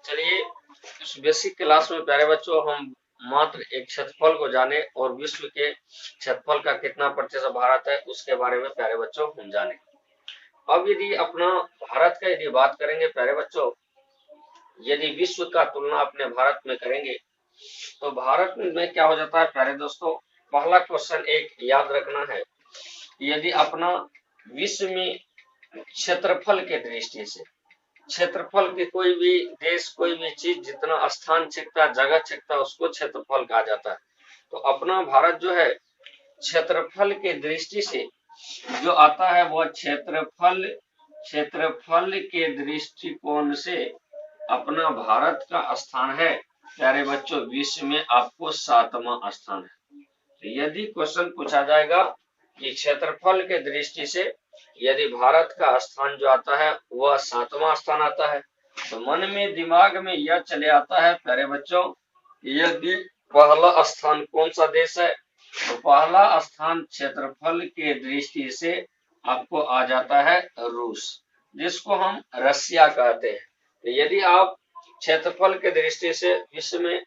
चलिए इस basic class में प्यारे बच्चों हम मात्र एक क्षेत्रफल को जाने और विश्व के क्षेत्रफल का कितना प्रतिशत भारत है उसके बारे में प्यारे बच्चों हम जाने। अब यदि अपना भारत का यदि बात करेंगे प्यारे बच्चों, यदि विश्व का तुलना अपने भारत में करेंगे तो भारत में क्या हो जाता है प्यारे दोस्तों। पहला क्वेश्चन एक याद रखना है, यदि अपना विश्व में क्षेत्रफल के दृष्टि से क्षेत्रफल के कोई भी देश कोई भी चीज जितना स्थान छिकता जगह छिकता उसको क्षेत्रफल कहा जाता है। तो अपना भारत जो है क्षेत्रफल के दृष्टि से जो आता है वह क्षेत्रफल के दृष्टिकोण से अपना भारत का स्थान है प्यारे बच्चों विश्व में आपको 7वां स्थान है। तो यदि क्वेश्चन पूछा जाएगा कि क्षेत्रफल के दृष्टि से यदि भारत का स्थान जो आता है वह 7वां स्थान आता है, तो मन में दिमाग में यह चले आता है प्यारे बच्चों, यदि पहला स्थान कौन सा देश है तो पहला स्थान क्षेत्रफल के दृष्टि से आपको आ जाता है रूस, जिसको हम रसिया कहते हैं। तो यदि आप क्षेत्रफल के दृष्टि से विश्व में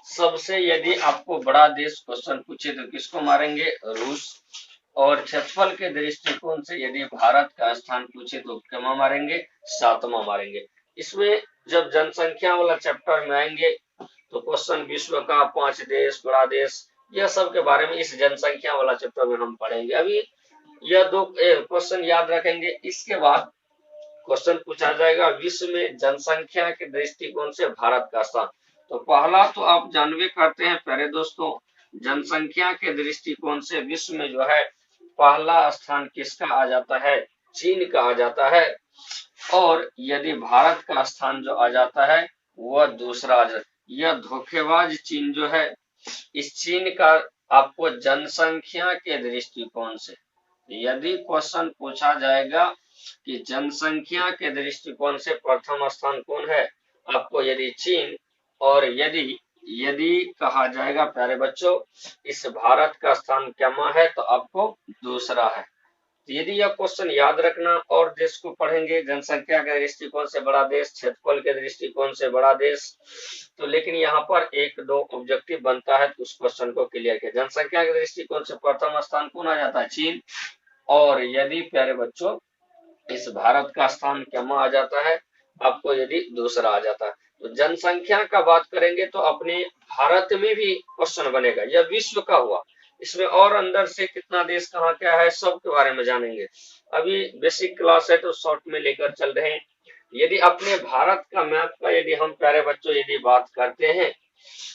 सबसे यदि आपको बड़ा देश क्वेश्चन पूछे तो किसको मारेंगे, रूस। और क्षेत्रफल के दृष्टिकोण से यदि भारत का स्थान पूछे तो क्या मारेंगे, 7वां मारेंगे। इसमें जब जनसंख्या वाला चैप्टर में आएंगे तो क्वेश्चन विश्व का 5 देश बड़ा देश यह सब के बारे में इस जनसंख्या वाला चैप्टर में हम पढ़ेंगे। अभी यह दो क्वेश्चन याद रखेंगे। इसके बाद क्वेश्चन पूछा जाएगा विश्व में जनसंख्या के दृष्टिकोण से भारत का स्थान। तो पहला तो आप जानवे करते हैं प्यारे दोस्तों, जनसंख्या के दृष्टिकोण से विश्व में जो है पहला स्थान किसका आ जाता है, चीन का आ जाता है। और यदि भारत का स्थान जो आ जाता है वह दूसरा आ जाता है। यह धोखेबाज चीन जो है, इस चीन का आपको जनसंख्या के दृष्टिकोण से यदि क्वेश्चन पूछा जाएगा कि जनसंख्या के दृष्टिकोण से प्रथम स्थान कौन है, आपको यदि चीन और यदि कहा जाएगा प्यारे बच्चों इस भारत का स्थान क्या है तो आपको दूसरा है। तो यदि यह क्वेश्चन याद रखना और देश को पढ़ेंगे जनसंख्या के दृष्टिकोण से बड़ा देश, क्षेत्रफल के दृष्टिकोण से बड़ा देश, तो लेकिन यहाँ पर एक दो ऑब्जेक्टिव बनता है तो उस क्वेश्चन को क्लियर किया। जनसंख्या के दृष्टिकोण से प्रथम स्थान कौन आ जाता है, चीन। और यदि प्यारे बच्चों इस भारत का स्थान क्या आ जाता है, आपको यदि दूसरा आ जाता है। तो जनसंख्या का बात करेंगे तो अपने भारत में भी क्वेश्चन बनेगा, यह विश्व का हुआ, इसमें और अंदर से कितना देश कहाँ क्या है सब के बारे में जानेंगे। अभी बेसिक क्लास है तो शॉर्ट में लेकर चल रहे हैं। यदि अपने भारत का मैप का यदि हम प्यारे बच्चों यदि बात करते हैं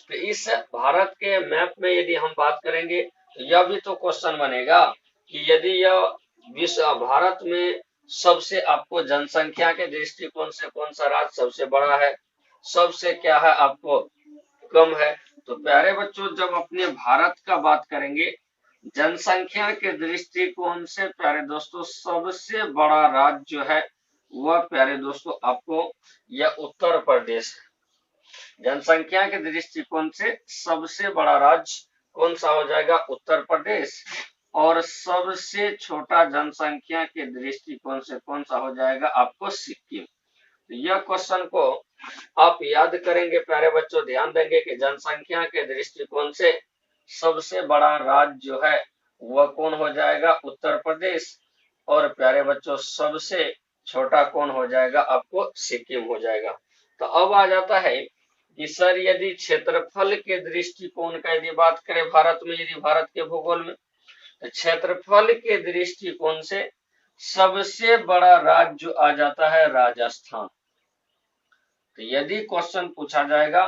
तो इस भारत के मैप में यदि हम बात करेंगे तो यह भी तो क्वेश्चन बनेगा कि यदि यह विश्व भारत में सबसे आपको जनसंख्या के दृष्टिकोण से कौन सा राज्य सबसे बड़ा है, सबसे क्या है आपको कम है। तो प्यारे बच्चों जब अपने भारत का बात करेंगे जनसंख्या के दृष्टिकोण से प्यारे दोस्तों सबसे बड़ा राज्य जो है वह प्यारे दोस्तों आपको यह उत्तर प्रदेश है। जनसंख्या के दृष्टिकोण से सबसे बड़ा राज्य कौन सा हो जाएगा, उत्तर प्रदेश। और सबसे छोटा जनसंख्या के दृष्टिकोण से कौन सा हो जाएगा आपको, सिक्किम। तो यह क्वेश्चन को आप याद करेंगे प्यारे बच्चों, ध्यान देंगे कि जनसंख्या के दृष्टिकोण से सबसे बड़ा राज्य जो है वह कौन हो जाएगा, उत्तर प्रदेश। और प्यारे बच्चों सबसे छोटा कौन हो जाएगा आपको, सिक्किम हो जाएगा। तो अब आ जाता है कि सर यदि क्षेत्रफल के दृष्टिकोण का यदि बात करें भारत में, यदि भारत के भूगोल में तो क्षेत्रफल के दृष्टिकोण से सबसे बड़ा राज्य जो आ जाता है राजस्थान। तो यदि क्वेश्चन पूछा जाएगा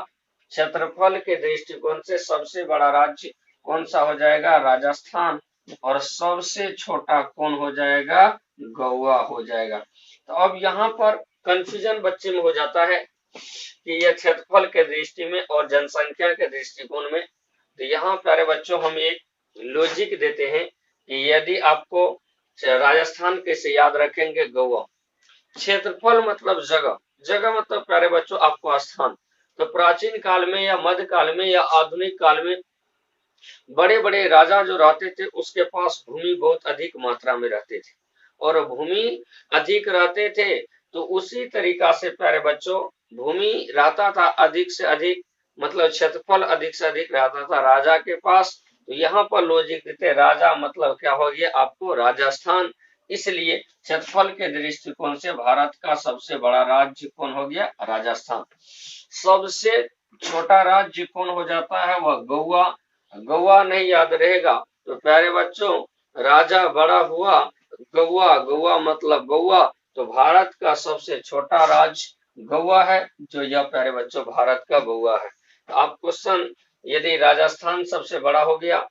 क्षेत्रफल के दृष्टिकोण से सबसे बड़ा राज्य कौन सा हो जाएगा, राजस्थान। और सबसे छोटा कौन हो जाएगा, गोवा हो जाएगा। तो अब यहाँ पर कंफ्यूजन बच्चे में हो जाता है कि यह क्षेत्रफल के दृष्टि में और जनसंख्या के दृष्टिकोण में। तो यहाँ प्यारे बच्चों हम एक लॉजिक देते हैं कि यदि आपको राजस्थान कैसे याद रखेंगे, गोवा। क्षेत्रफल मतलब जगह, जगह मतलब प्यारे बच्चों आपको स्थान। तो प्राचीन काल में या मध्य काल में या आधुनिक काल में बड़े बड़े राजा जो रहते थे उसके पास भूमि बहुत अधिक मात्रा में रहते थे, और भूमि अधिक रहते थे तो उसी तरीका से प्यारे बच्चों भूमि रहता था अधिक से अधिक, मतलब क्षेत्रफल अधिक से अधिक रहता था राजा के पास। तो यहाँ पर लॉजिक देते राजा मतलब क्या हो गया आपको राजस्थान, इसलिए क्षेत्रफल के दृष्टिकोण से भारत का सबसे बड़ा राज्य कौन हो गया राजस्थान। सबसे छोटा राज्य कौन हो जाता है वह गोवा। गोवा नहीं याद रहेगा तो प्यारे बच्चों राजा बड़ा हुआ गोवा, गोवा मतलब गोवा, तो भारत का सबसे छोटा राज्य गोवा है, जो यह प्यारे बच्चों भारत का गोवा है। तो आप क्वेश्चन यदि राजस्थान सबसे बड़ा हो गया,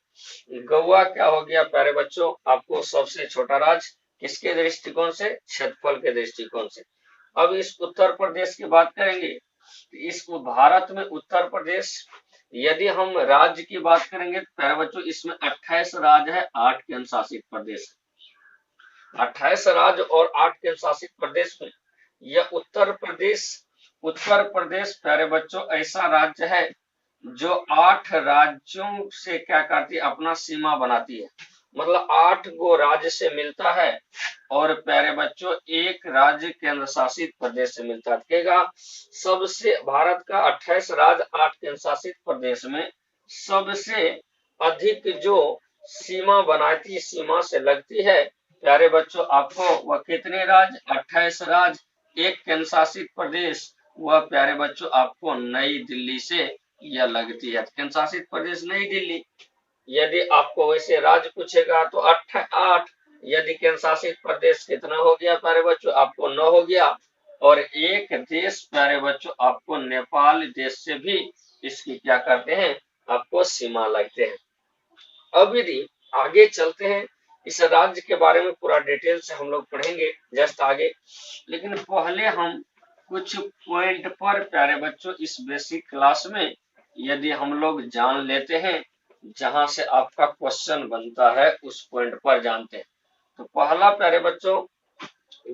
गोवा क्या हो गया प्यारे बच्चों आपको सबसे छोटा राज्य, किसके दृष्टिकोण से क्षेत्रफल के दृष्टिकोण से। अब इस उत्तर प्रदेश की बात करेंगे, इस भारत में उत्तर प्रदेश यदि हम राज्य की बात करेंगे तो प्यारे बच्चों इसमें 28 राज्य है, 8 केंद्र शासित प्रदेश, 28 राज्य और 8 केंद्र शासित प्रदेश में यह उत्तर प्रदेश प्यारे बच्चों ऐसा राज्य है जो 8 राज्यों से क्या करती है अपना सीमा बनाती है, मतलब 8 गो राज्य से मिलता है और प्यारे बच्चों एक राज्य केंद्र शासित प्रदेश से मिलता है। सबसे भारत का 28 राज्य 8 केंद्र शासित प्रदेश में सबसे अधिक जो सीमा बनाती सीमा से लगती है प्यारे बच्चों आपको वह कितने राज्य 28 राज्य एक केंद्र शासित प्रदेश, वह प्यारे बच्चों आपको नई दिल्ली से यह लगती है केंद्र शासित प्रदेश नई दिल्ली। यदि आपको वैसे राज्य पूछेगा तो 8, यदि केंद्र शासित प्रदेश कितना हो गया प्यारे बच्चों आपको 9 हो गया, और एक देश प्यारे बच्चों आपको नेपाल देश से भी इसकी क्या करते हैं आपको सीमा लगते हैं। अब यदि आगे चलते हैं इस राज्य के बारे में पूरा डिटेल से हम लोग पढ़ेंगे जस्ट आगे, लेकिन पहले हम कुछ पॉइंट पर प्यारे बच्चों इस बेसिक क्लास में यदि हम लोग जान लेते हैं जहां से आपका क्वेश्चन बनता है उस पॉइंट पर जानते हैं। तो पहला प्यारे बच्चों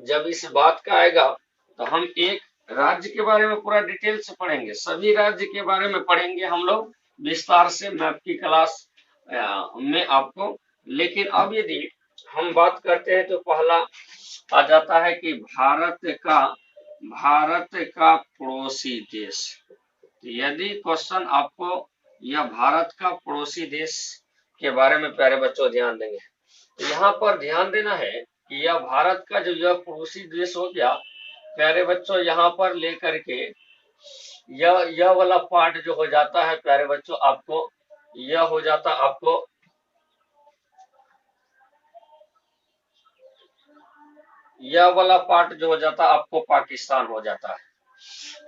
जब इस बात का आएगा तो हम एक राज्य के बारे में पूरा डिटेल से पढ़ेंगे, सभी राज्य के बारे में पढ़ेंगे हम लोग विस्तार से मैप की क्लास में आपको। लेकिन अब यदि हम बात करते हैं तो पहला आ जाता है कि भारत का पड़ोसी देश। यदि क्वेश्चन आपको यह भारत का पड़ोसी देश के बारे में प्यारे बच्चों ध्यान देंगे, तो यहाँ पर ध्यान देना है कि यह भारत का जो यह पड़ोसी देश हो गया प्यारे बच्चों यहाँ पर लेकर के यह वाला पार्ट जो हो जाता है प्यारे बच्चों आपको यह हो जाता आपको यह वाला पार्ट जो हो जाता आपको पाकिस्तान हो जाता है।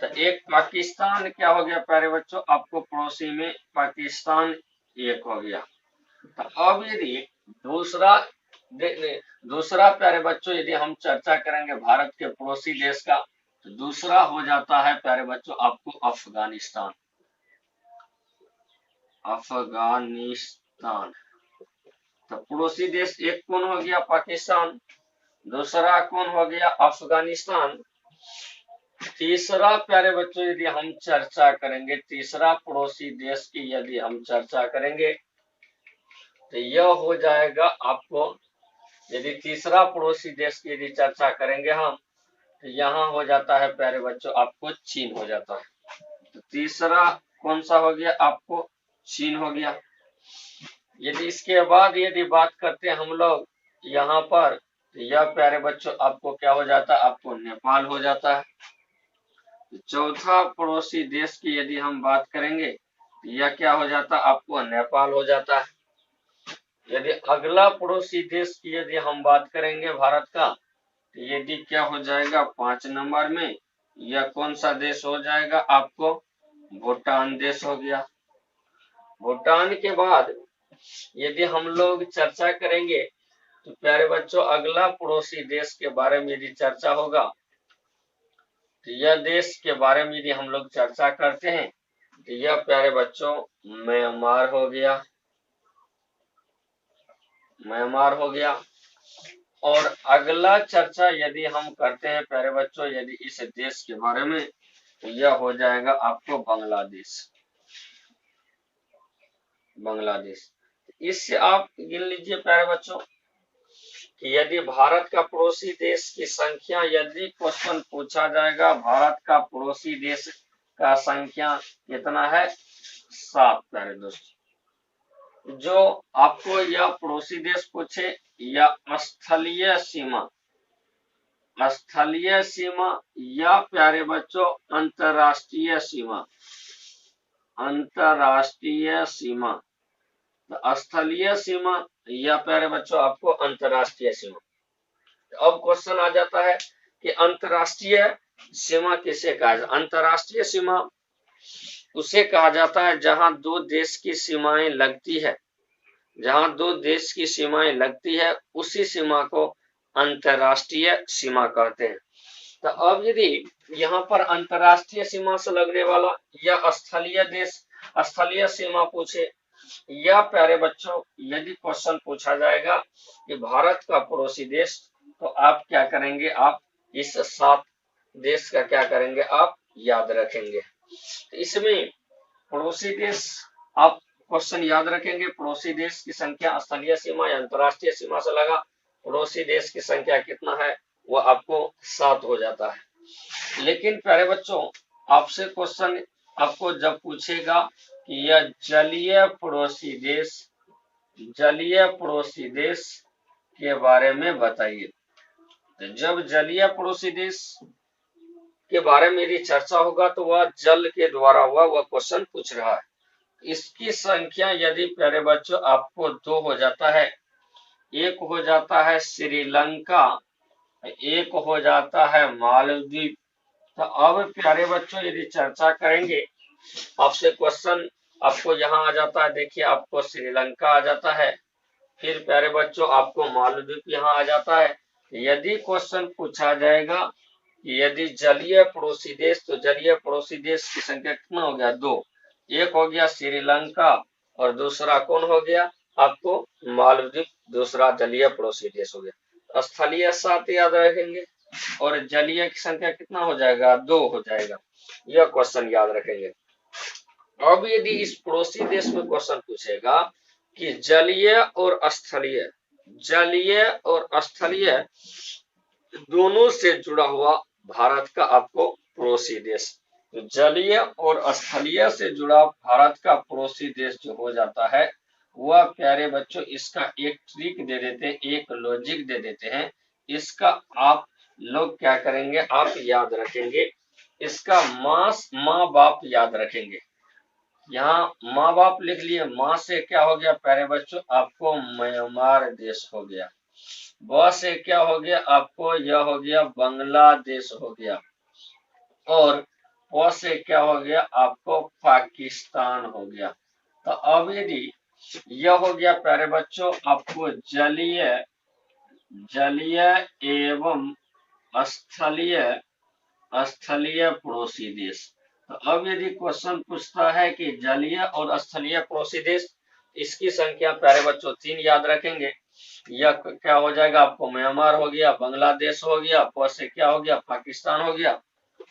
तो एक पाकिस्तान क्या हो गया प्यारे बच्चों आपको पड़ोसी में पाकिस्तान एक हो गया। तो अब यदि दूसरा प्यारे बच्चों यदि हम चर्चा करेंगे भारत के पड़ोसी देश का तो दूसरा हो जाता है प्यारे बच्चों आपको अफगानिस्तान। तो पड़ोसी देश एक कौन हो गया पाकिस्तान, दूसरा कौन हो गया अफगानिस्तान। तीसरा प्यारे बच्चों यदि हम चर्चा करेंगे तीसरा पड़ोसी देश की यदि हम चर्चा करेंगे तो यह हो जाएगा आपको, यदि तीसरा पड़ोसी देश की यदि चर्चा करेंगे हम तो यहाँ हो जाता है प्यारे बच्चों आपको चीन हो जाता है। तो तीसरा कौन सा हो गया आपको चीन हो गया। यदि इसके बाद यदि बात करते हैं हम लोग यहाँ पर तो यह प्यारे बच्चों आपको क्या हो जाता है आपको नेपाल हो जाता है। चौथा पड़ोसी देश की यदि हम बात करेंगे तो यह क्या हो जाता आपको नेपाल हो जाता है। यदि अगला पड़ोसी देश की यदि हम बात करेंगे भारत का तो यदि क्या हो जाएगा 5 नंबर में यह कौन सा देश हो जाएगा आपको भूटान देश हो गया। भूटान के बाद यदि हम लोग चर्चा करेंगे तो प्यारे बच्चों अगला पड़ोसी देश के बारे में यदि चर्चा होगा तो यह देश के बारे में यदि हम लोग चर्चा करते हैं तो यह प्यारे बच्चों म्यांमार हो गया, म्यांमार हो गया। और अगला चर्चा यदि हम करते हैं प्यारे बच्चों यदि इस देश के बारे में तो यह हो जाएगा आपको बांग्लादेश, बांग्लादेश। इससे आप गिन लीजिए प्यारे बच्चों कि यदि भारत का पड़ोसी देश की संख्या, यदि क्वेश्चन पूछा जाएगा भारत का पड़ोसी देश का संख्या कितना है, 7 प्यारे दोस्तों। जो आपको यह पड़ोसी देश पूछे या स्थलीय सीमा, स्थलीय सीमा या प्यारे बच्चों अंतरराष्ट्रीय सीमा, अंतरराष्ट्रीय सीमा, तो स्थलीय सीमा या प्यारे बच्चों आपको अंतरराष्ट्रीय सीमा। तो अब क्वेश्चन आ जाता है कि अंतरराष्ट्रीय सीमा किसे कहा जाता है। अंतरराष्ट्रीय सीमा उसे कहा जाता है जहां दो देश की सीमाएं लगती है, जहां दो देश की सीमाएं लगती है उसी सीमा को अंतरराष्ट्रीय सीमा कहते हैं। तो अब यदि यहाँ पर अंतरराष्ट्रीय सीमा से लगने वाला या स्थलीय देश, स्थलीय सीमा पूछे, या प्यारे बच्चों यदि क्वेश्चन पूछा जाएगा कि भारत का पड़ोसी देश, तो आप क्या करेंगे, आप इस 7 देश का क्या करेंगे, आप याद रखेंगे। तो इसमें पड़ोसी देश आप क्वेश्चन याद रखेंगे, पड़ोसी देश की संख्या स्थलीय सीमा या अंतरराष्ट्रीय सीमा से लगा, पड़ोसी देश की संख्या कितना है, वो आपको 7 हो जाता है। लेकिन प्यारे बच्चों आपसे क्वेश्चन आपको जब पूछेगा कि यह जलीय पड़ोसी देश, जलीय पड़ोसी देश के बारे में बताइए, तो जब जलीय पड़ोसी देश के बारे में यदि चर्चा होगा तो वह जल के द्वारा हुआ वह क्वेश्चन पूछ रहा है। इसकी संख्या यदि प्यारे बच्चों आपको 2 हो जाता है, एक हो जाता है श्रीलंका, एक हो जाता है मालदीव। तो अब प्यारे बच्चों यदि चर्चा करेंगे, आपसे क्वेश्चन आपको यहाँ आ जाता है, देखिए आपको श्रीलंका आ जाता है, फिर प्यारे बच्चों आपको मालदीव यहाँ आ जाता है। यदि क्वेश्चन पूछा जाएगा यदि जलीय पड़ोसी देश, तो जलीय पड़ोसी देश की संख्या कितना हो गया, 2, एक हो गया श्रीलंका और दूसरा कौन हो गया आपको मालदीव, दूसरा जलीय पड़ोसी देश हो गया। स्थलीय 7 याद रखेंगे और जलीय की संख्या कितना हो जाएगा, 2 हो जाएगा, यह क्वेश्चन याद रखेंगे। अब यदि इस पड़ोसी देश में क्वेश्चन पूछेगा कि जलीय और स्थलीय, जलीय और स्थलीय दोनों से जुड़ा हुआ भारत का आपको पड़ोसी देश, तो जलीय और स्थलीय से जुड़ा भारत का पड़ोसी देश जो हो जाता है वह प्यारे बच्चों इसका एक ट्रिक दे देते हैं, एक लॉजिक दे देते हैं, इसका आप लोग क्या करेंगे, आप याद रखेंगे, इसका माँ बाप याद रखेंगे। यहाँ माँ बाप लिख लिए, माँ से क्या हो गया प्यारे बच्चों आपको म्यांमार देश हो गया, ब से क्या हो गया आपको, यह हो गया बांग्लादेश हो गया, और प से क्या हो गया आपको पाकिस्तान हो गया। तो अब यदि यह हो गया प्यारे बच्चों आपको जलीय, जलीय एवं स्थलीय, स्थलीय पड़ोसी देश। तो अब यदि क्वेश्चन पूछता है कि जलीय और स्थलीय पड़ोसी देश, इसकी संख्या प्यारे बच्चों 3 याद रखेंगे, यह क्या हो जाएगा आपको म्यांमार हो गया, बांग्लादेश हो गया, प से क्या हो गया पाकिस्तान हो गया।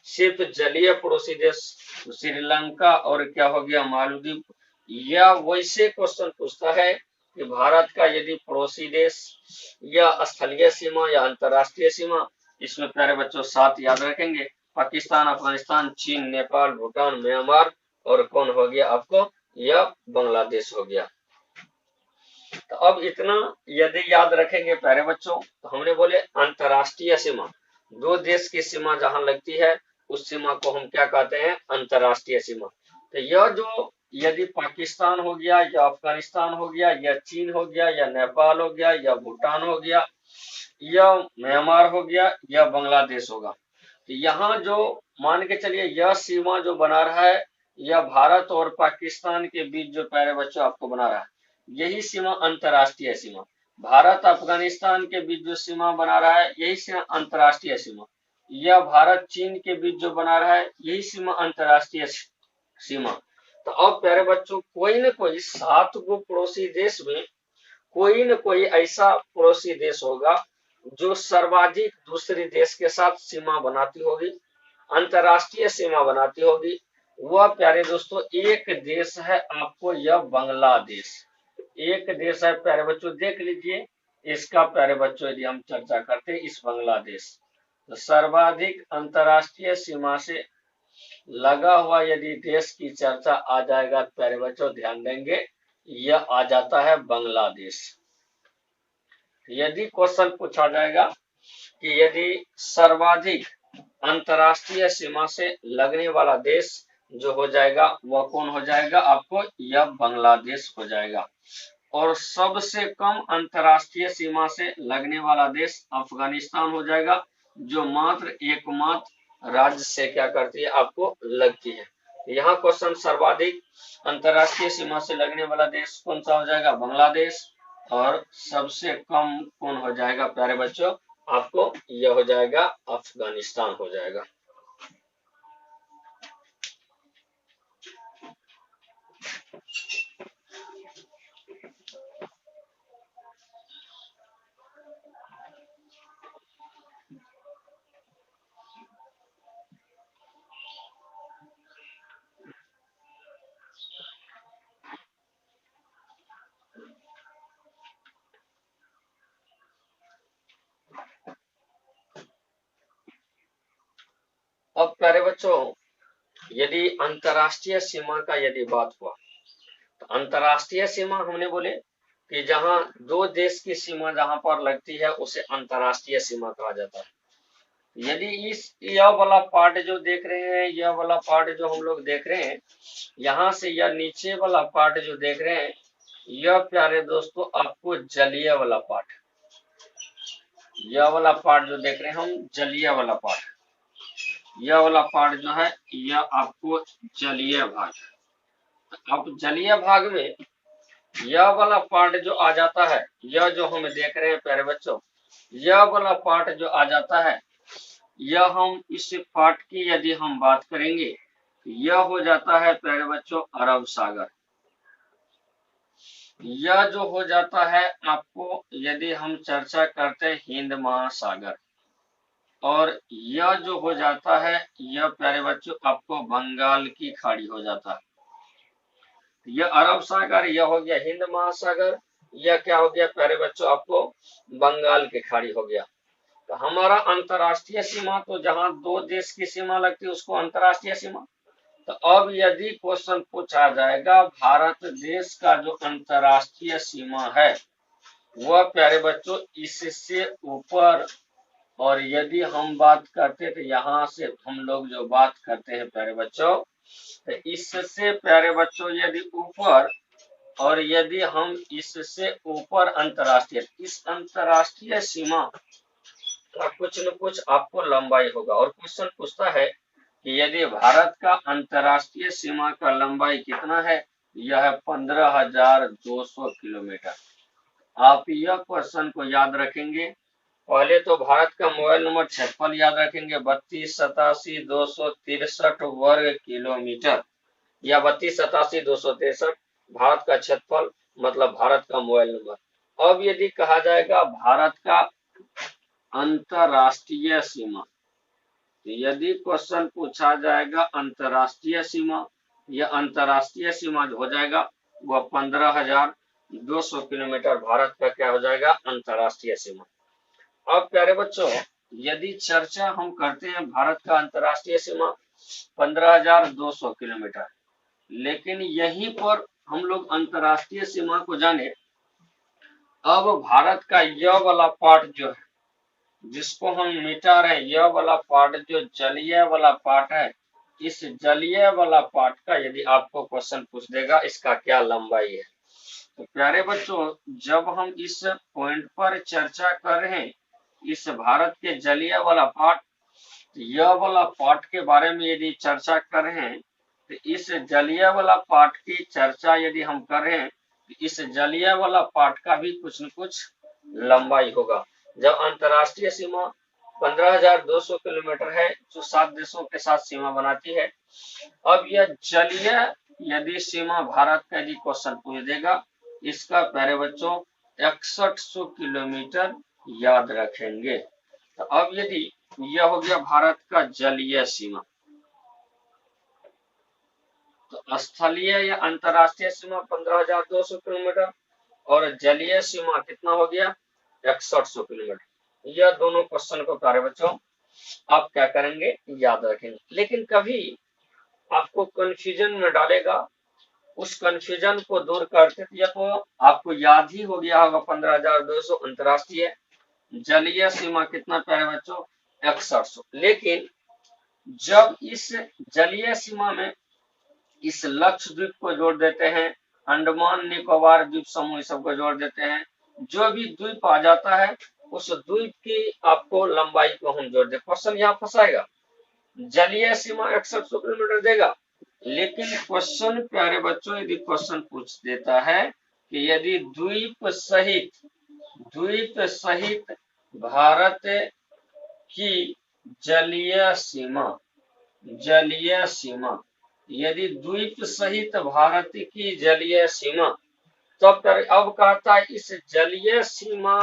सिर्फ जलीय पड़ोसी देश श्रीलंका और क्या हो गया मालदीव। या वैसे क्वेश्चन पूछता है कि भारत का यदि पड़ोसी देश या स्थलीय सीमा या अंतरराष्ट्रीय सीमा, इसमें प्यारे बच्चों 7 याद रखेंगे, पाकिस्तान, अफगानिस्तान, चीन, नेपाल, भूटान, म्यांमार और कौन हो गया आपको, यह बांग्लादेश हो गया। तो अब इतना यदि याद रखेंगे प्यारे बच्चों, तो हमने बोले अंतरराष्ट्रीय सीमा, दो देश की सीमा जहां लगती है उस सीमा को हम क्या कहते हैं, अंतरराष्ट्रीय सीमा। तो यह जो यदि पाकिस्तान हो गया या अफगानिस्तान हो गया या चीन हो गया या नेपाल हो गया या भूटान हो गया या म्यांमार हो गया या बांग्लादेश होगा, तो यहाँ जो मान के चलिए यह सीमा जो बना रहा है, यह भारत और पाकिस्तान के बीच जो प्यारे बच्चों आपको बना रहा है, यही सीमा अंतरराष्ट्रीय सीमा। भारत अफगानिस्तान के बीच जो सीमा बना रहा है यही सीमा अंतरराष्ट्रीय सीमा, या भारत चीन के बीच जो बना रहा है यही सीमा अंतरराष्ट्रीय सीमा। तो अब प्यारे बच्चों कोई न कोई 7 गो पड़ोसी देश में कोई न कोई ऐसा पड़ोसी देश होगा जो सर्वाधिक दूसरे देश के साथ सीमा बनाती होगी, अंतरराष्ट्रीय सीमा बनाती होगी। वह प्यारे दोस्तों एक देश है आपको, यह बांग्लादेश, एक देश है प्यारे बच्चों, देख लीजिए इसका प्यारे बच्चों यदि हम चर्चा करते हैं इस बांग्लादेश, तो सर्वाधिक अंतर्राष्ट्रीय सीमा से लगा हुआ यदि देश की चर्चा आ जाएगा तो प्यारे बच्चों ध्यान देंगे यह आ जाता है बांग्लादेश। यदि क्वेश्चन पूछा जाएगा कि यदि सर्वाधिक अंतर्राष्ट्रीय सीमा से लगने वाला देश जो हो जाएगा वह कौन हो जाएगा, आपको यह बांग्लादेश हो जाएगा। और सबसे कम अंतर्राष्ट्रीय सीमा से लगने वाला देश अफगानिस्तान हो जाएगा, जो मात्र एकमात्र राज्य से क्या करती है, आपको लगती है। यहाँ क्वेश्चन सर्वाधिक अंतर्राष्ट्रीय सीमा से लगने वाला देश कौन सा हो जाएगा, बांग्लादेश। और सबसे कम कौन हो जाएगा प्यारे बच्चों, आपको यह हो जाएगा अफगानिस्तान हो जाएगा। अब प्यारे बच्चों यदि अंतर्राष्ट्रीय सीमा का यदि बात हुआ तो अंतर्राष्ट्रीय सीमा हमने बोले कि जहां दो देश की सीमा जहां पर लगती है उसे अंतर्राष्ट्रीय सीमा कहा जाता है। यदि इस यह वाला पार्ट जो देख रहे हैं, यह वाला पार्ट जो हम लोग देख रहे हैं, यहाँ से यह नीचे वाला पार्ट जो देख रहे हैं, यह प्यारे दोस्तों आपको जलीय वाला पार्ट, यह वाला पार्ट जो देख रहे हैं हम जलीय वाला पार्ट, यह वाला पार्ट जो है यह आपको जलीय भाग। अब जलीय भाग में यह वाला पार्ट जो आ जाता है, यह जो हम देख रहे हैं प्यारे बच्चों, यह वाला पार्ट जो आ जाता है, यह हम इस पार्ट की यदि हम बात करेंगे, यह हो जाता है प्यारे बच्चों अरब सागर। यह जो हो जाता है आपको यदि हम चर्चा करते हैं हिंद महासागर, और यह जो हो जाता है यह प्यारे बच्चों आपको बंगाल की खाड़ी हो जाता है। यह अरब सागर, यह हो गया हिंद महासागर, यह क्या हो गया प्यारे बच्चों आपको बंगाल की खाड़ी हो गया। तो हमारा अंतर्राष्ट्रीय सीमा तो जहां दो देश की सीमा लगती है उसको अंतर्राष्ट्रीय सीमा। तो अब यदि क्वेश्चन पूछा जाएगा भारत देश का जो अंतर्राष्ट्रीय सीमा है वह प्यारे बच्चों इससे ऊपर, और यदि हम बात करते तो यहाँ से हम लोग जो बात करते हैं प्यारे बच्चों, तो इससे प्यारे बच्चों यदि ऊपर, और यदि हम इससे ऊपर अंतर्राष्ट्रीय, इस अंतर्राष्ट्रीय सीमा का कुछ न कुछ आपको लंबाई होगा। और क्वेश्चन पूछता है कि यदि भारत का अंतर्राष्ट्रीय सीमा का लंबाई कितना है, यह 15,200 किलोमीटर। आप यह क्वेश्चन को याद रखेंगे। पहले तो भारत का मोबाइल नंबर क्षेत्रफल याद रखेंगे 3287,263 वर्ग किलोमीटर, या 3287,263 भारत का क्षेत्रफल, मतलब भारत का मोबाइल नंबर। अब यदि कहा जाएगा भारत का अंतर्राष्ट्रीय सीमा, यदि क्वेश्चन पूछा जाएगा अंतर्राष्ट्रीय सीमा, यह अंतर्राष्ट्रीय सीमा जो हो जाएगा वह 15,200 किलोमीटर भारत का क्या हो जाएगा, अंतर्राष्ट्रीय सीमा। अब प्यारे बच्चों यदि चर्चा हम करते हैं भारत का अंतर्राष्ट्रीय सीमा 15,200 किलोमीटर, लेकिन यहीं पर हम लोग अंतर्राष्ट्रीय सीमा को जाने। अब भारत का यह वाला पार्ट जो है जिसको हम मिटा रहे हैं, यह वाला पार्ट जो जलीय वाला पार्ट है, इस जलीय वाला पार्ट का यदि आपको क्वेश्चन पूछ देगा इसका क्या लंबाई है, तो प्यारे बच्चों जब हम इस पॉइंट पर चर्चा कर रहे हैं इस भारत के जलीय वाला पार्ट, यह वाला पार्ट के बारे में यदि चर्चा कर रहे हैं, तो इस जलीय वाला पार्ट की चर्चा यदि हम कर रहे हैं तो इस जलीय वाला पार्ट का भी कुछ न कुछ लंबाई होगा। जब अंतर्राष्ट्रीय सीमा 15,200 किलोमीटर है जो 7 देशों के साथ सीमा बनाती है, अब यह जलीय यदि सीमा भारत का यदि क्वेश्चन पूछ देगा, इसका प्यारे बच्चों 6100 किलोमीटर याद रखेंगे। तो अब यदि यह हो गया भारत का जलीय सीमा, तो स्थलीय या अंतर्राष्ट्रीय सीमा 15,200 किलोमीटर, और जलीय सीमा कितना हो गया 6100 किलोमीटर। यह दोनों क्वेश्चन को प्यारे बच्चों आप क्या करेंगे, याद रखेंगे। लेकिन कभी आपको कंफ्यूजन में डालेगा, उस कंफ्यूजन को दूर करते या तो आपको याद ही हो गया होगा 15,200 अंतरराष्ट्रीय जलीय सीमा कितना प्यारे बच्चों, 6100। लेकिन जब इस जलीय सीमा में इस लक्षद्वीप को जोड़ देते हैं, अंडमान निकोबार द्वीप समूह सबको जोड़ देते हैं, जो भी द्वीप आ जाता है उस द्वीप की आपको लंबाई को हम जोड़ दे। क्वेश्चन यहाँ फंसाएगा, जलीय सीमा 6100 किलोमीटर देगा, लेकिन क्वेश्चन प्यारे बच्चों यदि क्वेश्चन पूछ देता है कि यदि द्वीप सहित भारत की जलीय सीमा यदि द्वीप सहित भारत की जलीय सीमा, तब अब कहता है इस जलीय सीमा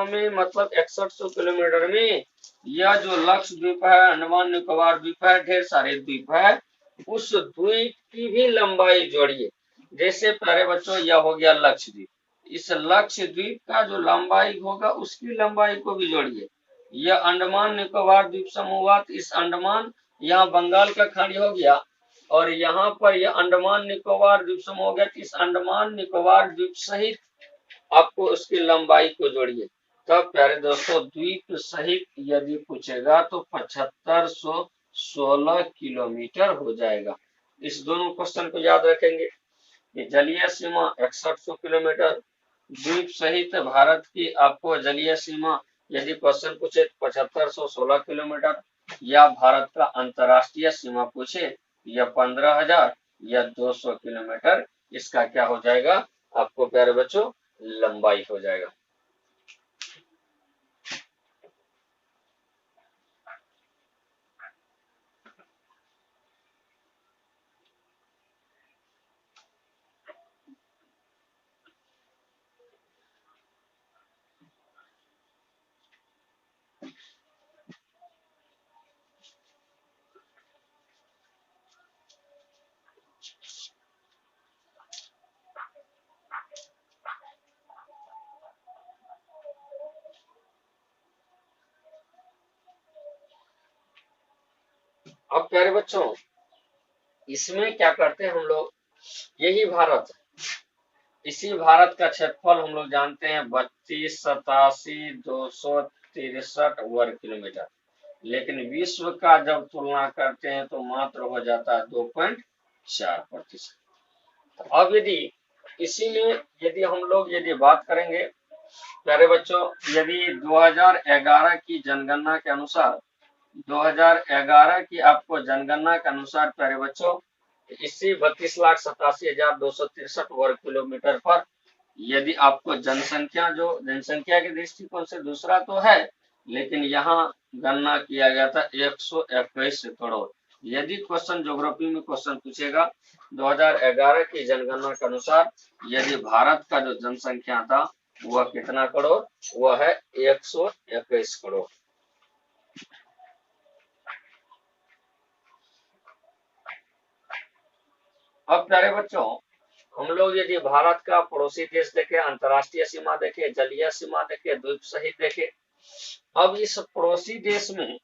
में मतलब 6100 किलोमीटर में यह जो लक्षद्वीप है, अंडमान निकोबार द्वीप है, ढेर सारे द्वीप है, उस द्वीप की भी लंबाई जोड़िए। जैसे प्यारे बच्चों यह हो गया लक्षद्वीप, इस लक्षद्वीप का जो लंबाई होगा उसकी लंबाई को भी जोड़िए। यह अंडमान निकोबार द्वीप समूह, इस अंडमान यहाँ बंगाल का खाड़ी हो गया और यहाँ पर यह अंडमान निकोबार द्वीप समूह हो गया। इस अंडमान निकोबार द्वीप सहित आपको उसकी लंबाई को जोड़िए। तब प्यारे दोस्तों द्वीप सहित यदि पूछेगा तो 7516 किलोमीटर हो जाएगा। इस दोनों क्वेश्चन को याद रखेंगे कि जलीय सीमा 6100 किलोमीटर, द्वीप सहित भारत की आपको जलीय सीमा यदि क्वेश्चन पूछे 7516 किलोमीटर, या भारत का अंतरराष्ट्रीय सीमा पूछे या 15,000 या 200 किलोमीटर, इसका क्या हो जाएगा आपको प्यारे बच्चों, लंबाई हो जाएगा। अब प्यारे बच्चों इसमें क्या करते हैं हम लोग, यही भारत, इसी भारत का क्षेत्रफल हम लोग जानते हैं 32,87,263 वर्ग किलोमीटर, लेकिन विश्व का जब तुलना करते हैं तो मात्र हो जाता है 2.4%। तो अब यदि इसी में यदि हम लोग यदि बात करेंगे प्यारे बच्चों, यदि 2011 की जनगणना के अनुसार 2011 की आपको जनगणना के अनुसार प्यारे बच्चों इसी 32,87,263 वर्ग किलोमीटर पर यदि आपको जनसंख्या के दृष्टिकोण से दूसरा तो है, लेकिन यहाँ गणना किया गया था 121 करोड़। यदि क्वेश्चन ज्योग्राफी में क्वेश्चन पूछेगा 2011 की जनगणना के अनुसार यदि भारत का जो जनसंख्या था वह कितना करोड़, वह है 121 करोड़। अब प्यारे बच्चों हम लोग यदि भारत का पड़ोसी देश देखें, अंतरराष्ट्रीय सीमा देखें, जलीय सीमा देखें, द्वीप सहित देखें, अब इस पड़ोसी देश में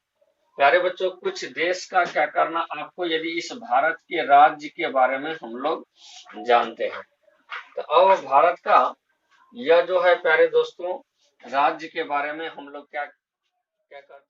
प्यारे बच्चों कुछ देश का क्या करना आपको, यदि इस भारत के राज्य के बारे में हम लोग जानते हैं तो अब भारत का यह जो है प्यारे दोस्तों राज्य के बारे में हम लोग क्या करते हैं।